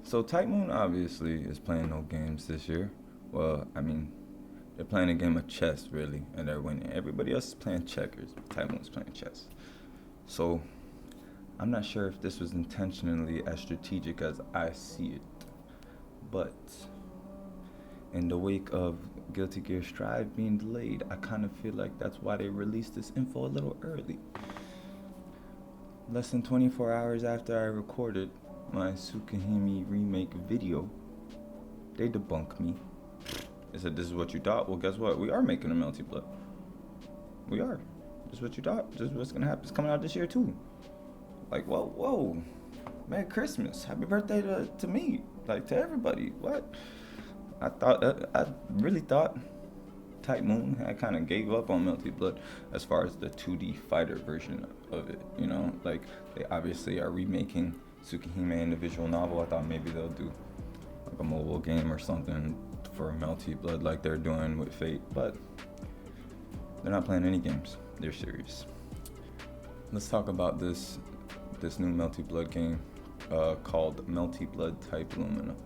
So Type Moon obviously is playing no games this year. Well, I mean, they're playing a game of chess really, and they're winning. Everybody else is playing checkers, but Type Moon's playing chess. So I'm not sure if this was intentionally as strategic as I see it, but in the wake of Guilty Gear Strive being delayed, I kind of feel like that's why they released this info a little early. Less than 24 hours after I recorded my Tsukihime remake video, they debunked me. They said, this is what you thought? Well, guess what? We are making a Melty Blood. We are. This is what you thought. This is what's going to happen. It's coming out this year, too. Like, whoa. Merry Christmas. Happy birthday to me. Like, to everybody. What? I really thought Type Moon, I kind of gave up on Melty Blood as far as the 2D fighter version of it, you know? Like, they obviously are remaking Tsukihime in the visual novel. I thought maybe they'll do like a mobile game or something for Melty Blood like they're doing with Fate, but they're not playing any games. They're serious. Let's talk about this new Melty Blood game called Melty Blood Type Lumina.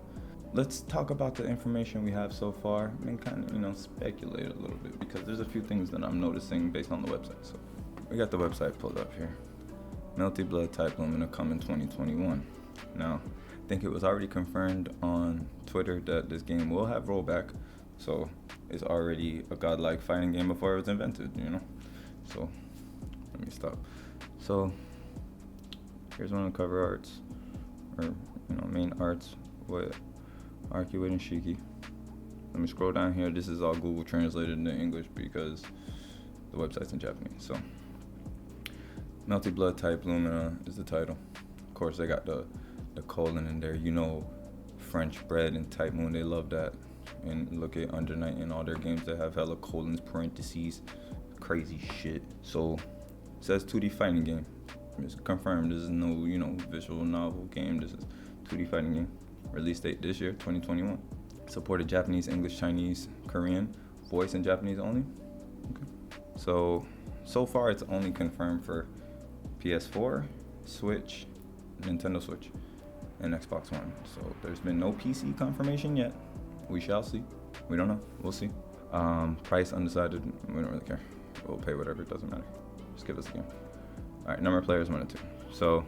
Let's talk about the information we have so far and kind of, speculate a little bit because there's a few things that I'm noticing based on the website. So we got the website pulled up here. Melty Blood Type Lumina coming 2021. Now, I think it was already confirmed on Twitter that this game will have rollback, so it's already a godlike fighting game before it was invented, So, let me stop. So, here's one of the cover arts, or, main arts with Arcuate and Shiki. Let me scroll down here. This is all Google translated into English because the website's in Japanese. So, Melty Blood Type Lumina is the title. Of course, they got the colon in there. French bread and Type Moon, they love that. And look at Under Night in all their games that have hella colons, parentheses, crazy shit. So, it says 2D fighting game. It's confirmed. This is no, visual novel game. This is 2D fighting game. Release date this year, 2021. Supported Japanese, English, Chinese, Korean. Voice in Japanese only. Okay. So far it's only confirmed for PS4, Switch, Nintendo Switch, and Xbox One. So there's been no PC confirmation yet. We shall see. We don't know. We'll see. Price undecided. We don't really care. We'll pay whatever. It doesn't matter. Just give us a game. All right, number of players 1 and 2. So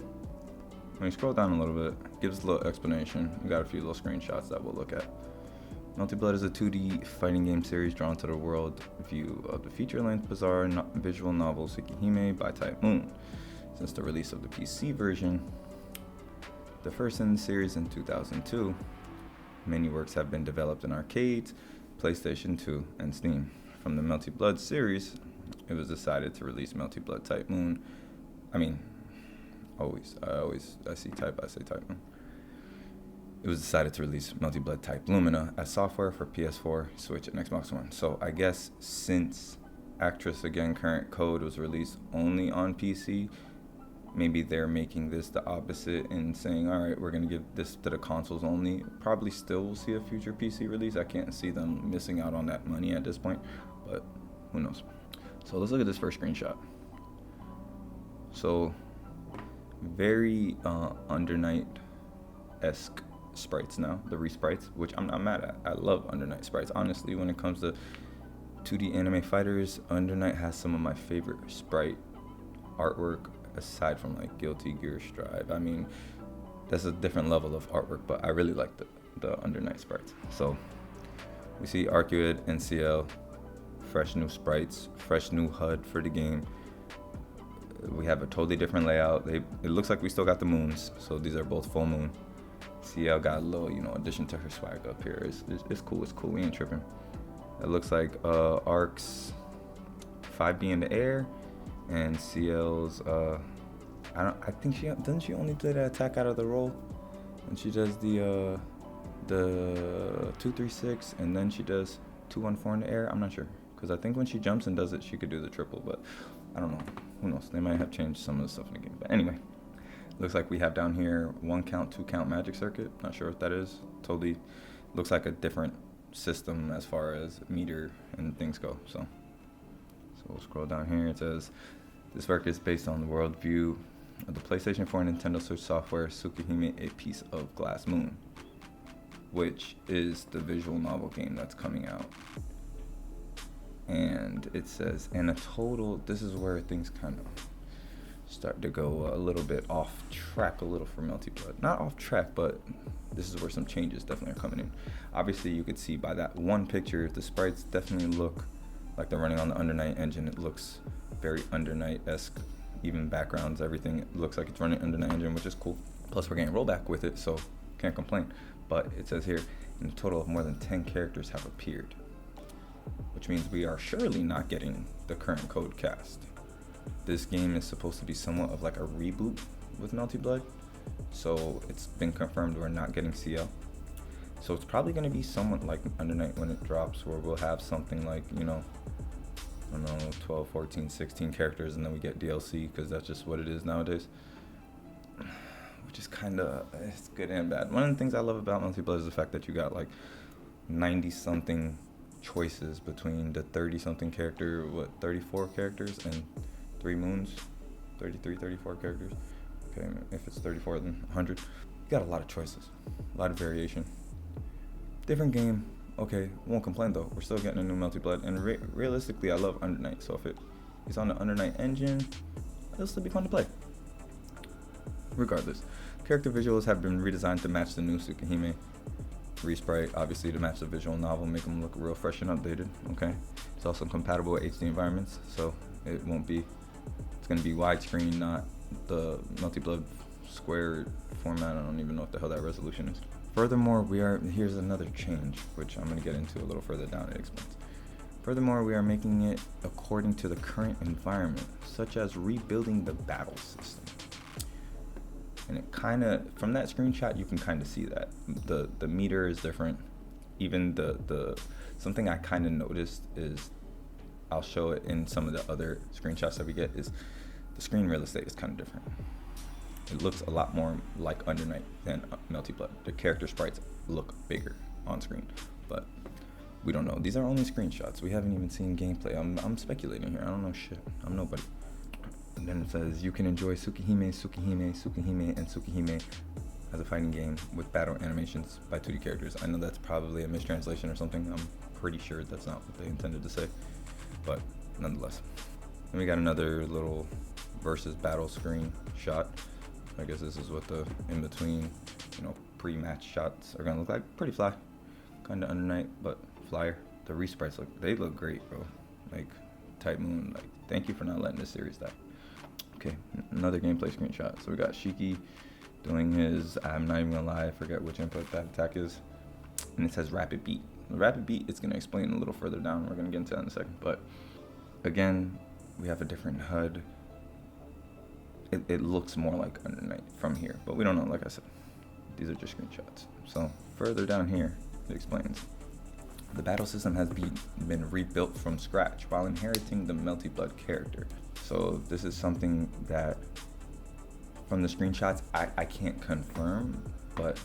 when you scroll down a little bit, gives us a little explanation. We got a few little screenshots that we'll look at. Melty Blood is a 2D fighting game series drawn to the world view of the feature-length bizarre visual novel Tsukihime by Type Moon. Since the release of the PC version, the first in the series in 2002, many works have been developed in arcades, PlayStation 2, and Steam. From the Melty Blood series, it was decided to release Melty Blood Type Moon. I see type, I say Type Moon. It was decided to release Melty Blood Type Lumina as software for PS4, Switch, and Xbox One. So I guess since Actress Again Current Code was released only on PC, maybe they're making this the opposite and saying, all right, we're going to give this to the consoles only. Probably still will see a future PC release. I can't see them missing out on that money at this point, but who knows. So let's look at this first screenshot. So very Under Night-esque sprites now, the resprites, which I'm not mad at. I love Under Night sprites. Honestly, when it comes to 2D anime fighters, Under Night has some of my favorite sprite artwork aside from like Guilty Gear Strive. I mean, that's a different level of artwork, but I really like the Under Night sprites. So we see Arcuate, NCL, fresh new sprites, fresh new HUD for the game. We have a totally different layout. It looks like we still got the moons, so these are both full moon. CL got a little, addition to her swag up here. It's cool. It's cool. We ain't tripping. It looks like Ark's 5D in the air, and CL's I think she only did an attack out of the roll, and she does the 236, and then she does 214 in the air. I'm not sure because I think when she jumps and does it, she could do the triple, but I don't know. Who knows? They might have changed some of the stuff in the game. But anyway. Looks like we have down here 1 count, 2 count magic circuit. Not sure what that is. Totally looks like a different system as far as meter and things go. So we'll scroll down here. It says this work is based on the worldview of the PlayStation 4 and Nintendo Switch software Tsukihime, A Piece of Glass Moon, which is the visual novel game that's coming out. And it says, and a total, this is where things kind of start to go a little bit off track a little for Melty Blood. Not off track, but this is where some changes definitely are coming in. Obviously, you could see by that one picture, the sprites definitely look like they're running on the Under Night engine. It looks very Under Night-esque. Even backgrounds, everything, it looks like it's running Under Night engine, which is cool. Plus, we're getting rollback with it, so can't complain. But it says here, in a total of more than 10 characters have appeared, which means we are surely not getting the current code cast. This game is supposed to be somewhat of like a reboot with Melty Blood, so it's been confirmed we're not getting CL. So it's probably going to be somewhat like Under Night when it drops, where we'll have something like, you know, I don't know, 12, 14, 16 characters, and then we get DLC, because that's just what it is nowadays. Which is kind of, it's good and bad. One of the things I love about Melty Blood is the fact that you got like 90-something choices between the 30-something character, 34 characters, and 3 moons, 33, 34 characters. Okay, if it's 34, then 100. You got a lot of choices, a lot of variation. Different game. Okay, won't complain though. We're still getting a new Melty Blood, and realistically, I love Under Night. So if it's on the Under Night engine, it'll still be fun to play. Regardless, character visuals have been redesigned to match the new Tsukihime resprite, obviously to match the visual novel, make them look real fresh and updated. Okay, it's also compatible with HD environments, so it won't be. It's gonna be widescreen, not the Melty Blood square format. I don't even know what the hell that resolution is. Furthermore, here's another change, which I'm going to get into a little further down. It explains. Furthermore, we are making it according to the current environment, such as rebuilding the battle system. And it kind of, from that screenshot, you can kind of see that the meter is different. Even the something I kind of noticed is, I'll show it in some of the other screenshots that we get, is the screen real estate is kind of different. It looks a lot more like Under Night than Melty Blood. The character sprites look bigger on screen, but we don't know. These are only screenshots. We haven't even seen gameplay. I'm speculating here. I don't know shit. I'm nobody. And then it says you can enjoy Tsukihime, and Tsukihime as a fighting game with battle animations by 2D characters. I know that's probably a mistranslation or something. I'm pretty sure that's not what they intended to say, but nonetheless. Then we got another little versus battle screen shot. I guess this is what the in-between, pre-match shots are gonna look like. Pretty fly, kind of Under Night, but flyer. The resprites look great, bro. Like Type Moon, like thank you for not letting this series die. Okay, another gameplay screenshot. So we got Shiki doing his, I'm not even gonna lie, I forget which input that attack is, and it says Rapid Beat. The Rapid Beat, it's gonna explain a little further down. We're gonna get into that in a second, but again, we have a different HUD. It looks more like Under Night from here, but we don't know. Like I said, these are just screenshots. So further down here, it explains the battle system has been rebuilt from scratch while inheriting the Melty Blood character. So this is something that from the screenshots I can't confirm, but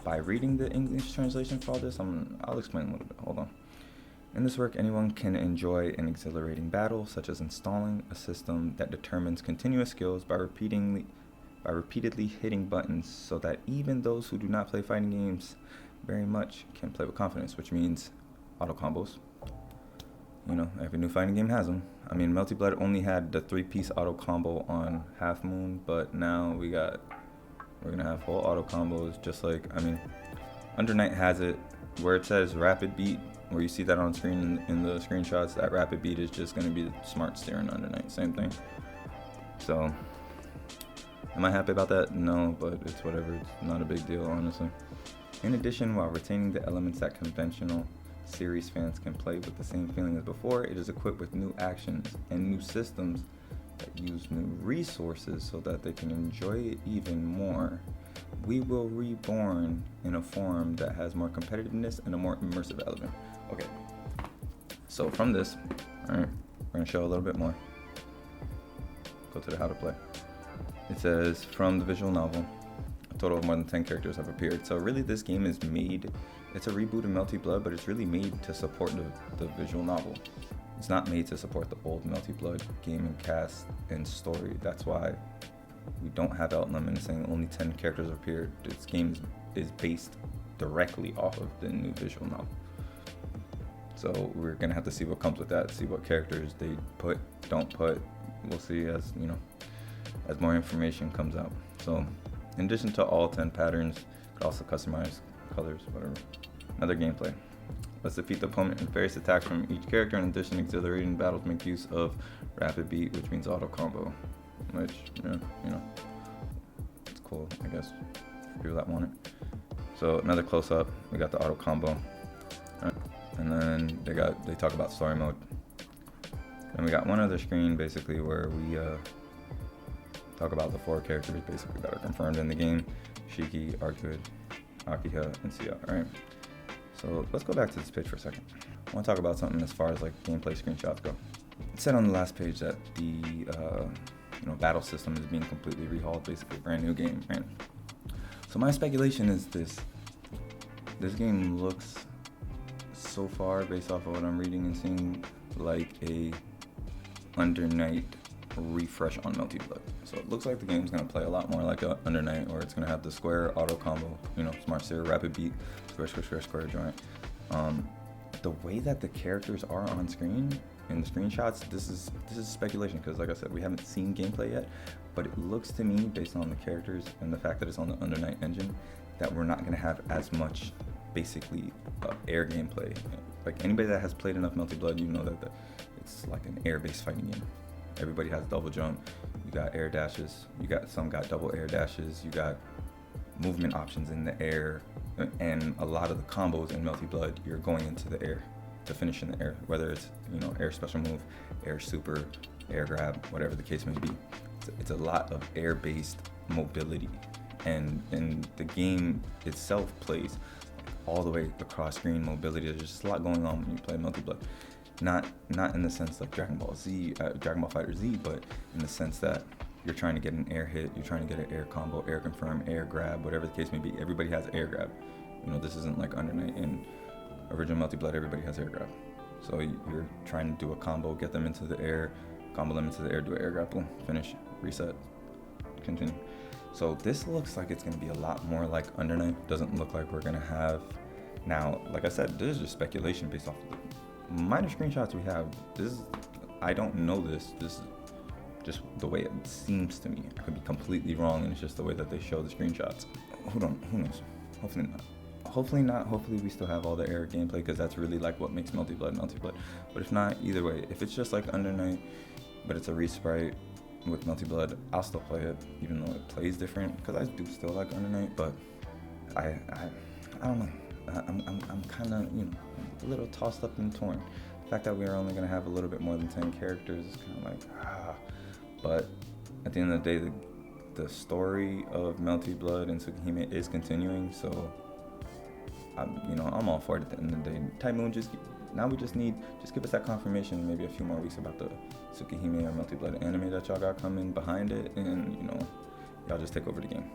by reading the English translation for all this, I'll explain a little bit. Hold on. In this work, anyone can enjoy an exhilarating battle, such as installing a system that determines continuous skills by repeatedly hitting buttons, so that even those who do not play fighting games very much can play with confidence, which means auto combos. Every new fighting game has them. I mean, Melty Blood only had the 3-piece auto combo on Half Moon, but now we're gonna have whole auto combos, just like, Under Night has it, where it says Rapid Beat, where you see that on screen in the screenshots. That Rapid Beat is just going to be smart steering Under Night, same thing. So, am I happy about that? No, but it's whatever. It's not a big deal, honestly. In addition, while retaining the elements that conventional series fans can play with the same feeling as before, it is equipped with new actions and new systems that use new resources so that they can enjoy it even more. We will reborn in a form that has more competitiveness and a more immersive element. Okay, so from this, all right, we're gonna show a little bit more. Go to the how to play. It says, from the visual novel, a total of more than 10 characters have appeared. So really this game is made, it's a reboot of Melty Blood, but it's really made to support the visual novel. It's not made to support the old Melty Blood game and cast and story. That's why We don't have Lumina saying only 10 characters appeared. This game is based directly off of the new visual novel. So we're gonna have to see what comes with that, see what characters they put, don't put. We'll see as as more information comes out. So in addition to all 10 patterns, you could also customize colors, whatever. Another gameplay. Let's defeat the opponent in various attacks from each character. In addition, exhilarating battles make use of rapid beat, which means auto combo, which, it's cool, I guess, for people that want it. So another close up, we got the auto combo. And then they talk about story mode. And we got one other screen basically where we talk about the 4 characters basically that are confirmed in the game: Shiki, Arcud, Akiha, and Sia. Alright. So let's go back to this page for a second. I want to talk about something as far as like gameplay screenshots go. It said on the last page that the battle system is being completely rehauled, basically brand new game, right? So my speculation is this game looks so far, based off of what I'm reading and seeing, like a Under Night refresh on Melty Blood. So it looks like the game's gonna play a lot more like a Under Night, or it's gonna have the square auto combo, smart seer, rapid beat, square joint. The way that the characters are on screen in the screenshots, this is speculation, because like I said, we haven't seen gameplay yet, but it looks to me, based on the characters and the fact that it's on the Under Night engine, that we're not gonna have as much basically air gameplay. Like anybody that has played enough Melty Blood, you know that it's like an air-based fighting game. Everybody has double jump, you got air dashes, some got double air dashes, you got movement options in the air, and a lot of the combos in Melty Blood, you're going into the air to finish in the air, whether it's air special move, air super, air grab, whatever the case may be. It's a lot of air-based mobility, and the game itself plays all the way across screen mobility. There's just a lot going on when you play Melty Blood. Not in the sense like Dragon Ball Fighter Z, but in the sense that you're trying to get an air hit, you're trying to get an air combo, air confirm, air grab, whatever the case may be. Everybody has air grab. This isn't like Under Night. In original Melty Blood, everybody has air grab. So you're trying to do a combo, get them into the air, combo them into the air, do an air grab, boom, finish, reset, continue. So this looks like it's going to be a lot more like Under Night. Doesn't look like we're going to have, now, like I said, this is just speculation based off of the minor screenshots we have. I don't know this is just the way it seems to me. I could be completely wrong, and it's just the way that they show the screenshots. Who knows? Hopefully not. Hopefully we still have all the air gameplay, because that's really like what makes Melty Blood. But if not, either way, if it's just like Under Night, but it's a resprite with Melty Blood, I'll still play it, even though it plays different, because I do still like Under Night. But I don't know. I'm kind of a little tossed up and torn. The fact that we're only gonna have a little bit more than 10 characters is kind of like But at the end of the day, the story of Melty Blood and Tsukihime is continuing. So I'm all for it at the end of the day. Type Moon, just give us that confirmation, maybe a few more weeks about the Tsukihime or Melty Blood anime that y'all got coming behind it, and y'all just take over the game.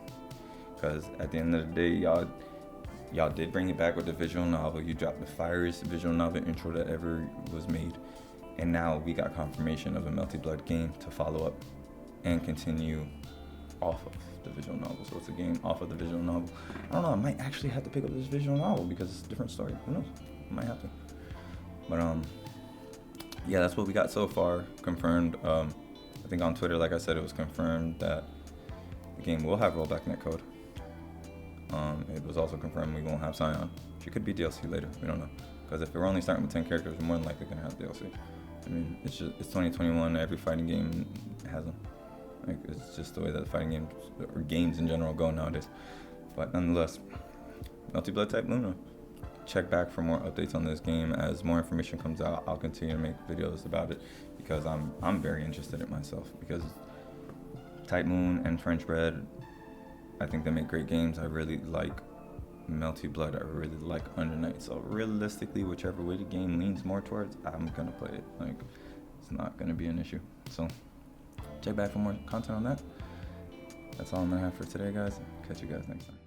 Because at the end of the day, y'all did bring it back with the visual novel. You dropped the fieriest visual novel intro that ever was made, and now we got confirmation of a Melty Blood game to follow up and continue off of the visual novel. So it's a game off of the visual novel. I don't know, I might actually have to pick up this visual novel because it's a different story. Who knows? I might have to. But yeah, that's what we got so far confirmed. I think on Twitter, like I said, it was confirmed that the game will have rollback netcode. It was also confirmed we won't have Sion. She could be DLC later, we don't know. Because if we're only starting with 10 characters, we're more than likely gonna have DLC. I mean, it's 2021, every fighting game has them. Like, it's just the way that fighting games, or games in general, go nowadays. But nonetheless, Melty Blood Type Luna. Check back for more updates on this game. As more information comes out, I'll continue to make videos about it, because I'm very interested in it myself. Because Type Moon and French Bread, I think they make great games. I really like Melty Blood. I really like Under Night. So realistically, whichever way the game leans more towards, I'm gonna play it. Like, it's not gonna be an issue. So check back for more content on that. That's all I'm gonna have for today, guys. Catch you guys next time.